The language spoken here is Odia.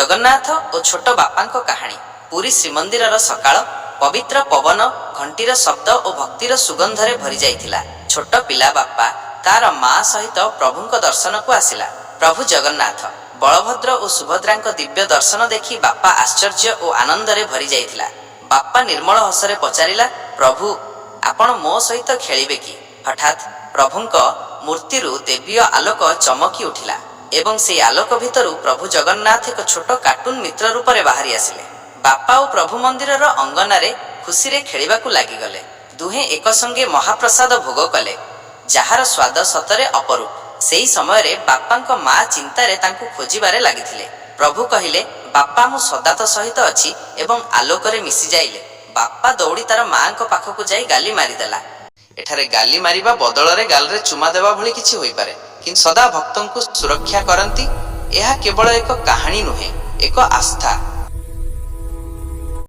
ଜଗନ୍ନାଥ ଓ ଛୋଟ ବାପାଙ୍କ କାହାଣୀ। ପୁରୀ ଶ୍ରୀମନ୍ଦିରର ସକାଳ ପବିତ୍ର ପବନ, ଘଣ୍ଟିର ଶବ୍ଦ ଓ ଭକ୍ତିର ସୁଗନ୍ଧରେ ଭରି ଯାଇଥିଲା। ଛୋଟ ପିଲା ବାପା ତାର ମା ସହିତ ପ୍ରଭୁଙ୍କ ଦର୍ଶନକୁ ଆସିଲା। ପ୍ରଭୁ ଜଗନ୍ନାଥ, ବଳଭଦ୍ର ଓ ସୁଭଦ୍ରାଙ୍କ ଦିବ୍ୟ ଦର୍ଶନ ଦେଖି ବାପା ଆଶ୍ଚର୍ଯ୍ୟ ଓ ଆନନ୍ଦରେ ଭରି ଯାଇଥିଲା। ବାପା ନିର୍ମଳ ହସରେ ପଚାରିଲା, ପ୍ରଭୁ, ଆପଣ ମୋ ସହିତ ଖେଳିବେ କି? ହଠାତ୍ ପ୍ରଭୁଙ୍କ ମୂର୍ତ୍ତିରୁ ଦେବୀୟ ଆଲୋକ ଚମକି ଉଠିଲା ଏବଂ ସେହି ଆଲୋକ ଭିତରୁ ପ୍ରଭୁ ଜଗନ୍ନାଥ ଏକ ଛୋଟ କାର୍ଟୁନ ମିତ୍ର ରୂପରେ ବାହାରି ଆସିଲେ। ବାପା ଓ ପ୍ରଭୁ ମନ୍ଦିରର ଅଙ୍ଗନାରେ ଖୁସିରେ ଖେଳିବାକୁ ଲାଗିଗଲେ। ଦୁହେଁ ଏକସଙ୍ଗେ ମହାପ୍ରସାଦ ଭୋଗ କଲେ, ଯାହାର ସ୍ୱାଦ ସତରେ ଅପରୂପ। ସେହି ସମୟରେ ବାପାଙ୍କ ମା ଚିନ୍ତାରେ ତାଙ୍କୁ ଖୋଜିବାରେ ଲାଗିଥିଲେ। ପ୍ରଭୁ କହିଲେ, ବାପା, ମୁଁ ସଦା ତୋ ସହିତ ଅଛି ଏବଂ ଆଲୋକରେ ମିଶି ଯାଇଲେ। ବାପା ଦୌଡ଼ି ତାର ମାଙ୍କ ପାଖକୁ ଯାଇ ଗାଲି ମାରିଦେଲା। ଏଠାରେ ଗାଲି ମାରିବା ବଦଳରେ ଗାଲରେ ଚୁମା ଦେବା ଭଳି କିଛି ହୋଇପାରେ, କିନ୍ତୁ ସଦା ଭକ୍ତଙ୍କୁ ସୁରକ୍ଷା କରନ୍ତି। ଏହା କେବଳ ଏକ କାହାଣୀ ନୁହେଁ, ଏକ ଆସ୍ଥା।